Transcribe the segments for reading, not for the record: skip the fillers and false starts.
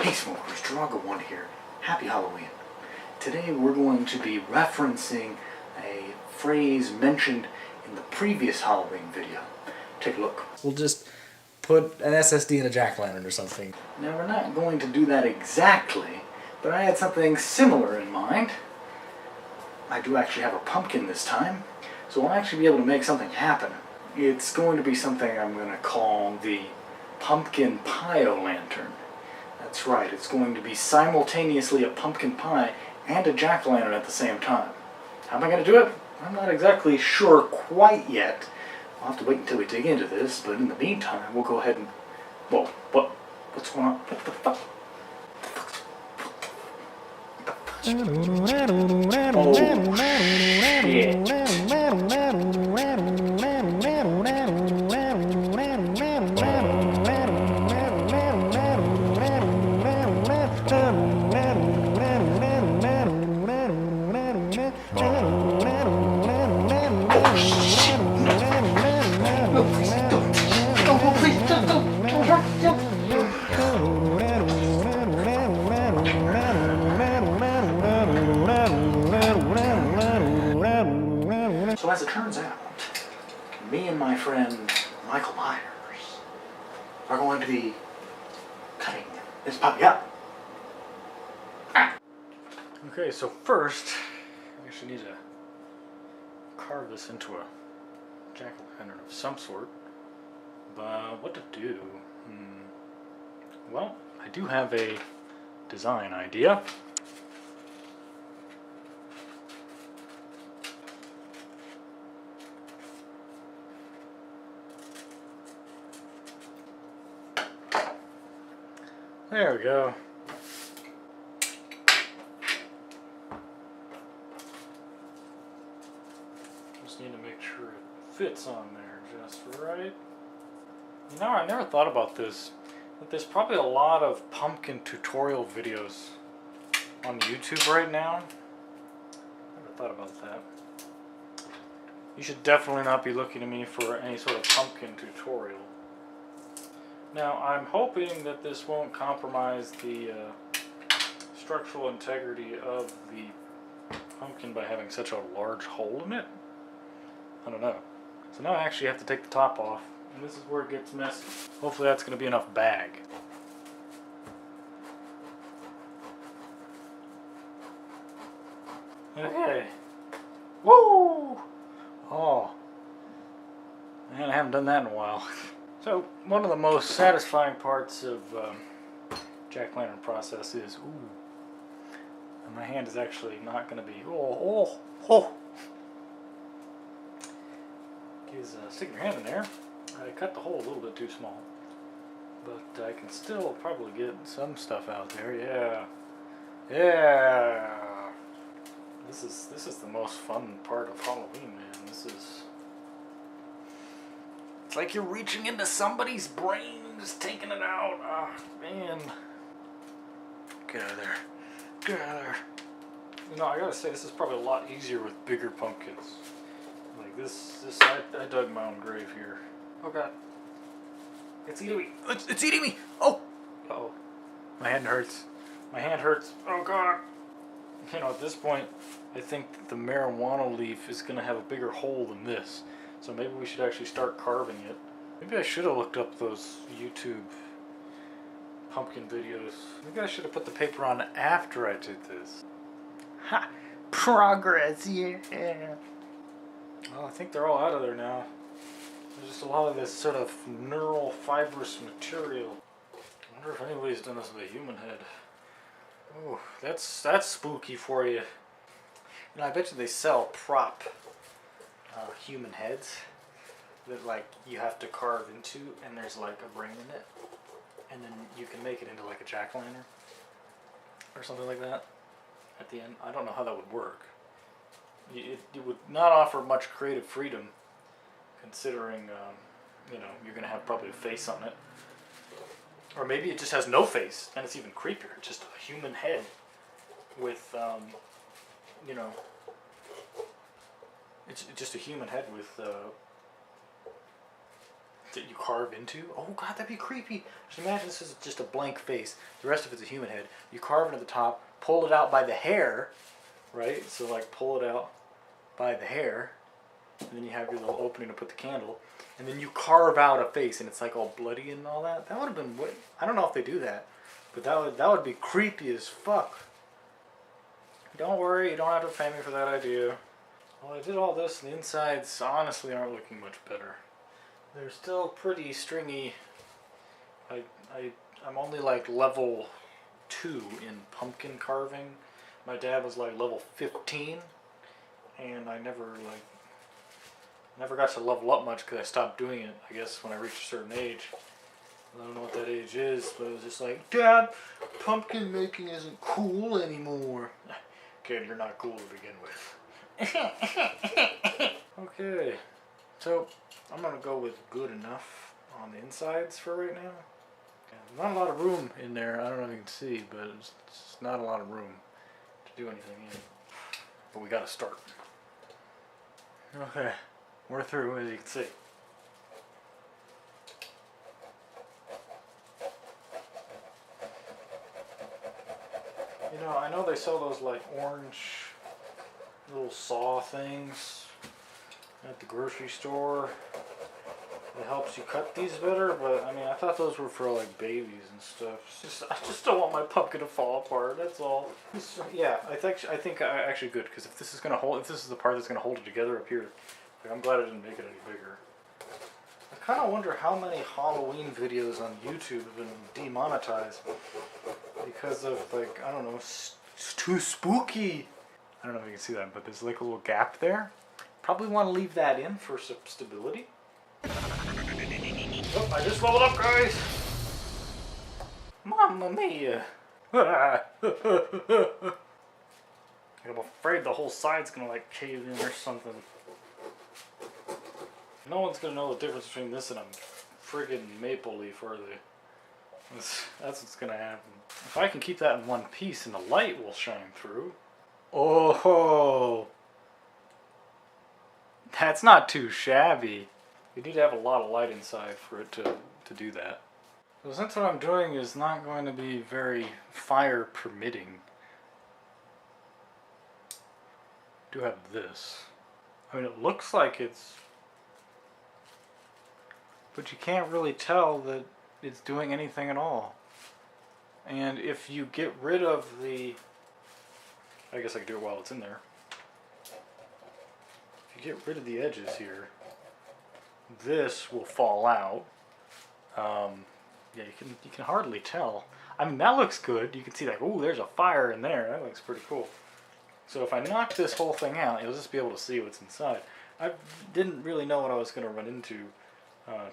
Hey smokers, Draga1 here. Happy Halloween. Today we're going to be referencing a phrase mentioned in the previous Halloween video. Take a look. We'll just put an SSD in a jack-o'-lantern or something. Now we're not going to do that exactly, but I had something similar in mind. I do actually have a pumpkin this time, so I'll actually be able to make something happen. It's going to be something I'm going to call the pumpkin pie-o'-lantern. That's right, it's going to be simultaneously a pumpkin pie and a jack-o'-lantern at the same time. How am I going to do it? I'm not exactly sure quite yet. I'll have to wait until we dig into this, but in the meantime, we'll go ahead and... Whoa, what's going on? What the fuck? Oh, shit. So as it turns out, me and my friend Michael Myers are going to be cutting this puppy up. Okay, so first, I actually need to carve this into a jack-o'-lantern of some sort. But what to do? Well, I do have a design idea. There we go. Just need to make sure it fits on there just right. You know, I never thought about this, but there's probably a lot of pumpkin tutorial videos on YouTube right now. Never thought about that. You should definitely not be looking to me for any sort of pumpkin tutorial. Now, I'm hoping that this won't compromise the structural integrity of the pumpkin by having such a large hole in it. I don't know. So now I actually have to take the top off, and this is where it gets messy. Hopefully that's going to be enough bag. Okay. Woo! Oh. Man, I haven't done that in a while. So, one of the most satisfying parts of jack-o'-lantern process is, and my hand is actually not going to be, is stick your hand in there. I cut the hole a little bit too small, but I can still probably get some stuff out there. Yeah. This is the most fun part of Halloween, man. It's like you're reaching into somebody's brain and just taking it out. Ah, man. Get out of there. Get out of there. You know, I gotta say, this is probably a lot easier with bigger pumpkins. Like this I dug my own grave here. Oh god. It's eating me. It's eating me. Oh. Uh-oh. My hand hurts. My hand hurts. Oh god. You know, at this point, I think that the marijuana leaf is gonna have a bigger hole than this. So maybe we should actually start carving it. Maybe I should have looked up those YouTube pumpkin videos. Maybe I should have put the paper on after I did this. Ha! Progress, yeah! Well, I think they're all out of there now. There's just a lot of this sort of neural fibrous material. I wonder if anybody's done this with a human head. Oh, that's spooky for you. You know, I bet you they sell prop human heads that like you have to carve into, and there's like a brain in it, and then you can make it into like a jack-o'-lantern or something like that at the end. I don't know how that would work. It would not offer much creative freedom, considering you know, you're gonna have probably a face on it, or maybe it just has no face and it's even creepier. Just a human head with you know, it's just a human head with that you carve into. Oh god, that'd be creepy. Just imagine this is just a blank face. The rest of it's a human head. You carve it at the top, pull it out by the hair, right? So like pull it out by the hair, and then you have your little opening to put the candle, and then you carve out a face, and it's like all bloody and all that. That would have been way, I don't know if they do that, but that would be creepy as fuck. Don't worry, you don't have to pay me for that idea. Well, I did all this, and the insides honestly aren't looking much better. They're still pretty stringy. I'm only like level 2 in pumpkin carving. My dad was like level 15, and I never got to level up much because I stopped doing it, I guess, when I reached a certain age. I don't know what that age is, but it was just like, Dad, pumpkin making isn't cool anymore. Kid, you're not cool to begin with. Okay, so I'm gonna go with good enough on the insides for right now. Not a lot of room in there. I don't know if you can see, but it's not a lot of room to do anything in. But we gotta start. Okay, we're through, as you can see. You know, I know they sell those like orange little saw things at the grocery store. It helps you cut these better, but I mean, I thought those were for like babies and stuff. I just don't want my pumpkin to fall apart. That's all. Yeah, I think actually good, because if this is the part that's gonna hold it together up here, like, I'm glad I didn't make it any bigger. I kind of wonder how many Halloween videos on YouTube have been demonetized because of, like, I don't know, it's too spooky. I don't know if you can see that, but there's like a little gap there. Probably want to leave that in for some stability. Oh, I just leveled up, guys! Mamma mia! I'm afraid the whole side's gonna like cave in or something. No one's gonna know the difference between this and a friggin' maple leaf, are they? That's what's gonna happen. If I can keep that in one piece and the light will shine through. Oh! That's not too shabby. You need to have a lot of light inside for it to do that. So since what I'm doing is not going to be very fire permitting, I do have this. I mean, it looks like it's, but you can't really tell that it's doing anything at all. And if you get rid of the, I guess I can do it while it's in there. If you get rid of the edges here, this will fall out. Yeah, you can hardly tell. I mean, that looks good. You can see like, oh, there's a fire in there. That looks pretty cool. So if I knock this whole thing out, you'll just be able to see what's inside. I didn't really know what I was going to run into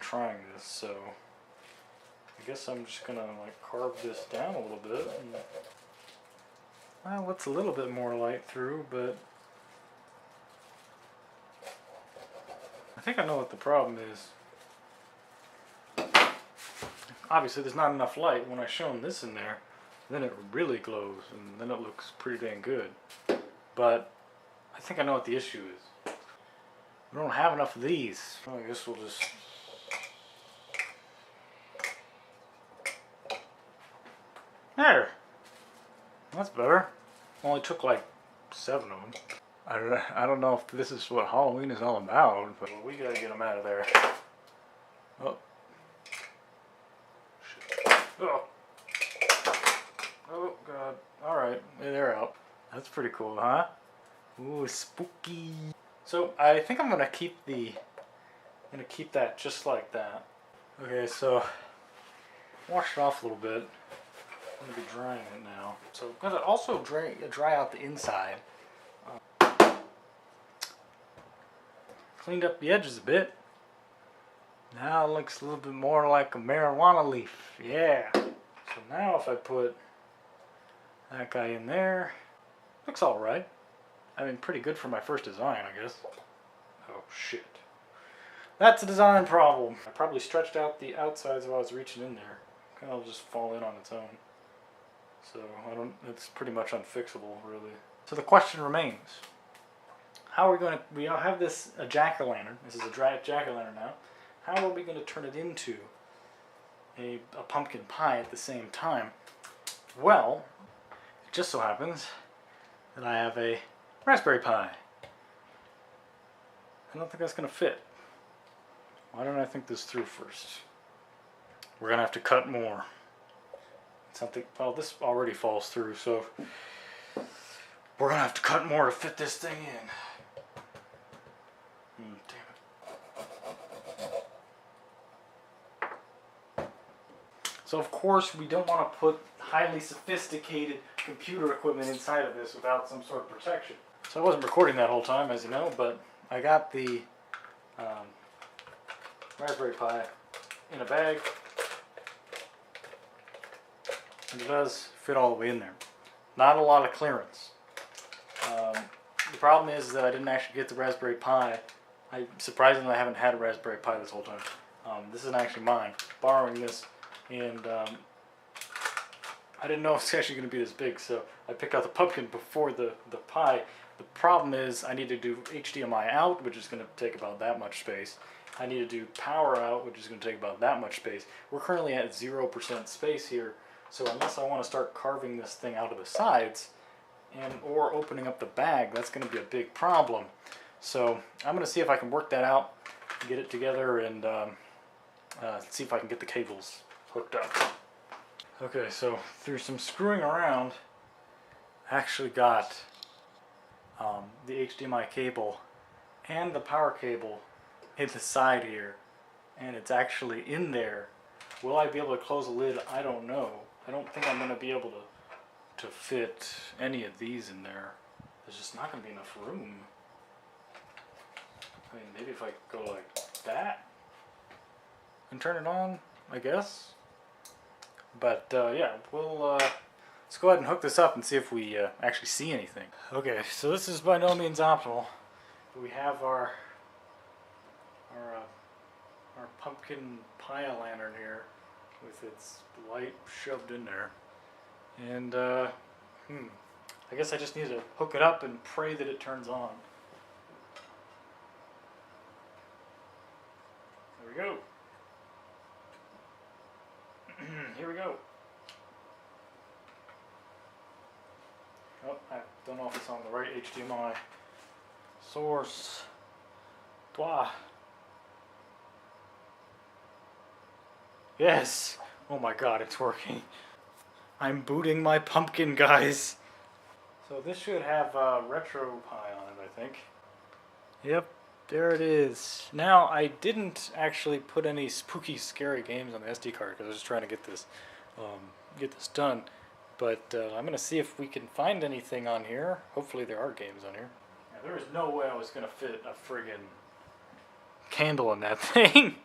trying this, so I guess I'm just going to like carve this down a little bit. And, well, let's a little bit more light through, but I think I know what the problem is. Obviously there's not enough light. When I shone this in there, then it really glows and then it looks pretty dang good. But I think I know what the issue is. We don't have enough of these. Well, I guess we'll just... There! That's better. Only took like 7 of them. I don't know if this is what Halloween is all about, but we gotta get them out of there. Oh. Shit. Oh. Oh god. Alright, they're out. That's pretty cool, huh? Ooh, spooky. So I think I'm gonna keep that just like that. Okay, so wash it off a little bit. I'm gonna be drying it now. So I'm gonna also dry out the inside. Cleaned up the edges a bit. Now it looks a little bit more like a marijuana leaf. Yeah. So now if I put that guy in there, looks alright. I mean, pretty good for my first design, I guess. Oh shit. That's a design problem. I probably stretched out the outsides while I was reaching in there. Kind of just fall in on its own. So it's pretty much unfixable, really. So the question remains. How are we going to, we have this jack-o'-lantern. This is a jack-o'-lantern now. how are we going to turn it into a pumpkin pie at the same time? Well, it just so happens that I have a Raspberry Pi. I don't think that's going to fit. Why don't I think this through first? We're going to have to cut more. Something, well, this already falls through, so we're going to have to cut more to fit this thing in. Damn it. So of course we don't want to put highly sophisticated computer equipment inside of this without some sort of protection. So I wasn't recording that whole time, as you know, but I got the Raspberry Pi in a bag, and it does fit all the way in there. Not a lot of clearance. The problem is that I didn't actually get the Raspberry Pi. Surprisingly, I haven't had a Raspberry Pi this whole time. This isn't actually mine. Borrowing this, and I didn't know it was actually going to be this big, so I picked out the pumpkin before the Pi. The problem is I need to do HDMI out, which is going to take about that much space. I need to do power out, which is going to take about that much space. We're currently at 0% space here, so unless I want to start carving this thing out of the sides or opening up the bag, that's going to be a big problem. So I'm going to see if I can work that out, get it together, and see if I can get the cables hooked up. Okay, so through some screwing around, I actually got the HDMI cable and the power cable in the side here, and it's actually in there. Will I be able to close the lid? I don't know. I don't think I'm going to be able to fit any of these in there. There's just not going to be enough room. I mean, maybe if I go like that and turn it on, I guess. But yeah, we'll let's go ahead and hook this up and see if we actually see anything. Okay, so this is by no means optimal. We have our pumpkin pie lantern here with its light shoved in there, and I guess I just need to hook it up and pray that it turns on. There we go. Here we go. Oh, I don't know if it's on the right HDMI source. Blah. Yes! Oh my god, it's working. I'm booting my pumpkin, guys. So this should have RetroPie on it, I think. Yep, there it is. Now, I didn't actually put any spooky, scary games on the SD card because I was just trying to get this done. But I'm going to see if we can find anything on here. Hopefully there are games on here. Now, there is no way I was going to fit a friggin' candle in that thing.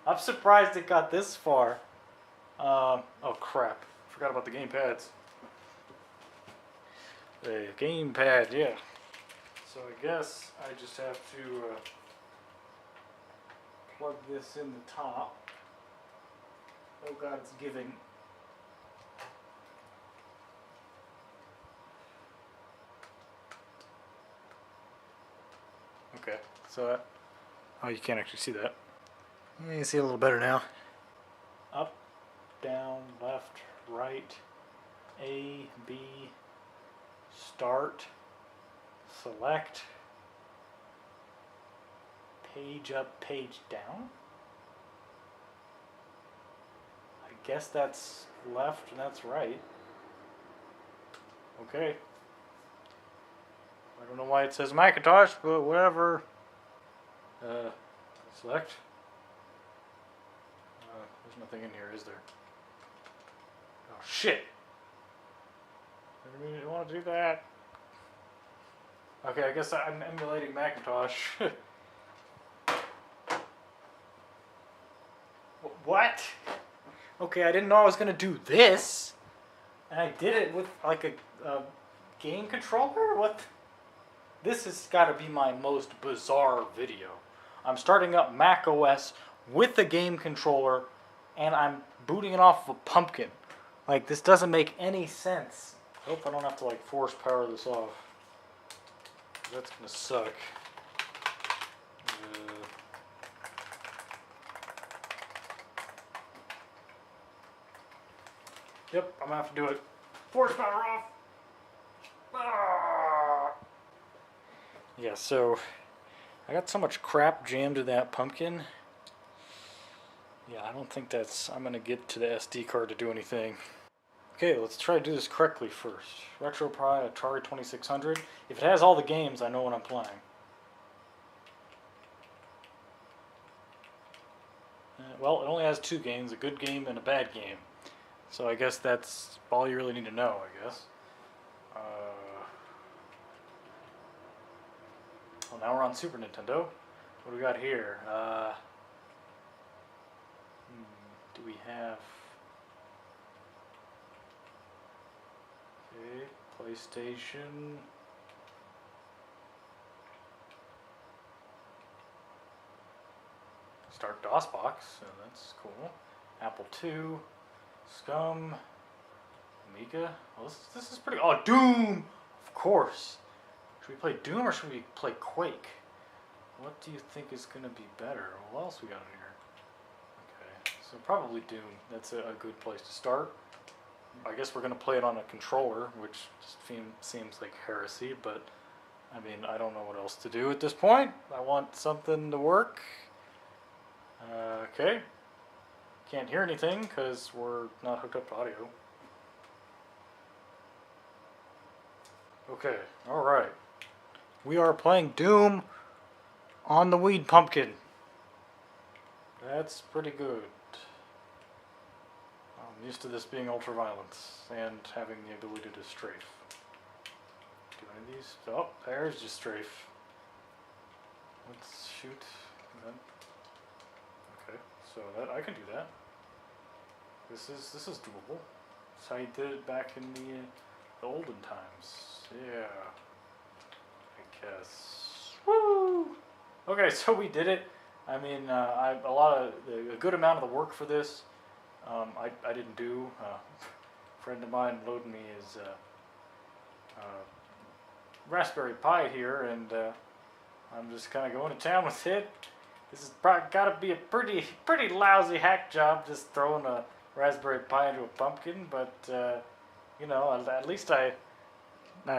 I'm surprised it got this far. Oh crap. Forgot about the game pads. The game pad, yeah. So I guess I just have to plug this in the top. Oh god, it's giving. Okay, so that, oh, you can't actually see that. You can see a little better now. Up, down, left, right, A, B, start, select, page up, page down. I guess that's left and that's right. Okay. I don't know why it says Macintosh, but whatever. Select. There's nothing in here, is there? Oh shit! I didn't want to do that. Okay, I guess I'm emulating Macintosh. What? Okay, I didn't know I was gonna do this, and I did it with like a game controller. What? This has got to be my most bizarre video. I'm starting up Mac OS with a game controller, and I'm booting it off of a pumpkin. Like, this doesn't make any sense. I hope I don't have to like force power this off. That's gonna suck. Yep, I'm gonna have to do it. Force power off. Ah. Yeah, so I got so much crap jammed to that pumpkin. Yeah, I don't think I'm gonna get to the SD card to do anything. Okay, let's try to do this correctly first. RetroPie Atari 2600. If it has all the games, I know what I'm playing. Well, it only has 2 games, a good game and a bad game. So I guess that's all you really need to know, I guess. Well, now we're on Super Nintendo. What do we got here? Do we have... Okay, PlayStation... Start DOSBox, so that's cool. Apple II, Scum, Amiga. Well, this is pretty... Oh, Doom! Of course. Should we play Doom or should we play Quake? What do you think is going to be better? What else we got in here? Okay, so probably Doom. That's a good place to start. I guess we're going to play it on a controller, which just seems like heresy, but I mean, I don't know what else to do at this point. I want something to work. Okay. Can't hear anything because we're not hooked up to audio. Okay, alright. We are playing Doom on the Weed Pumpkin. That's pretty good. I'm used to this being ultra-violence and having the ability to strafe. Do any of these? Oh, there's just strafe. Let's shoot. Okay, so that I can do that. This is doable. That's how you did it back in the olden times. Yeah. I guess. Woo! Okay, so we did it. I mean, a good amount of the work for this, I didn't do. A friend of mine loaded me his Raspberry Pi here, and I'm just kind of going to town with it. This has probably got to be a pretty lousy hack job, just throwing a Raspberry Pi into a pumpkin. But you know, at least I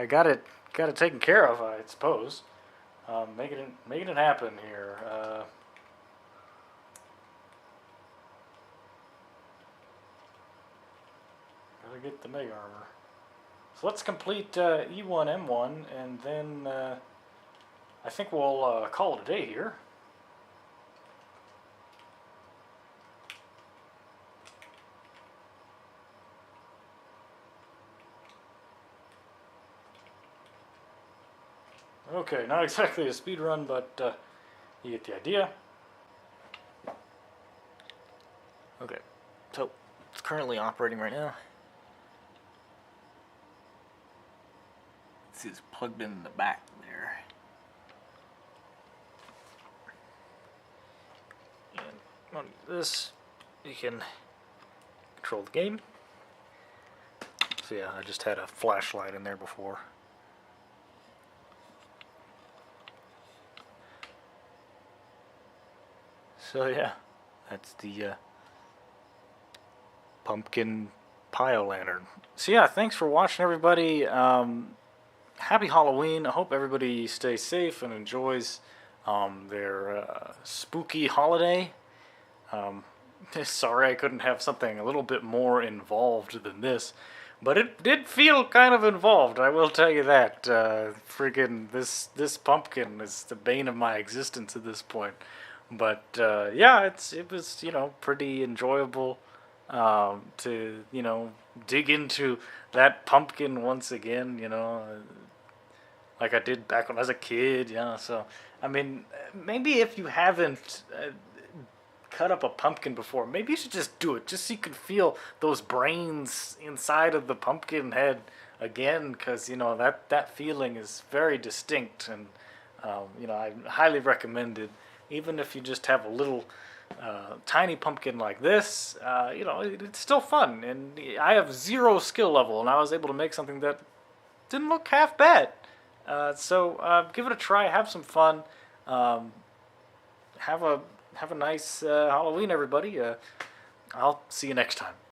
got it taken care of, I suppose. Making it happen here. Gotta get the Mega Armor. So let's complete E1M1, and then I think we'll call it a day here. Okay, not exactly a speed run, but you get the idea. Okay, so it's currently operating right now. See, it's plugged in the back there. And on this, you can control the game. So yeah, I just had a flashlight in there before. So yeah, that's the pumpkin pile lantern. So yeah, thanks for watching, everybody. Happy Halloween. I hope everybody stays safe and enjoys their spooky holiday. Sorry I couldn't have something a little bit more involved than this, but it did feel kind of involved, I will tell you that. Friggin' this pumpkin is the bane of my existence at this point. But yeah, it was, you know, pretty enjoyable to, you know, dig into that pumpkin once again, you know, like I did back when I was a kid, yeah. So I mean, maybe if you haven't cut up a pumpkin before, maybe you should just do it, just so you can feel those brains inside of the pumpkin head again, because you know that feeling is very distinct, and you know, I highly recommend it. Even if you just have a little tiny pumpkin like this, you know, it's still fun. And I have 0 skill level, and I was able to make something that didn't look half bad. So give it a try, have some fun, have a nice Halloween, everybody. I'll see you next time.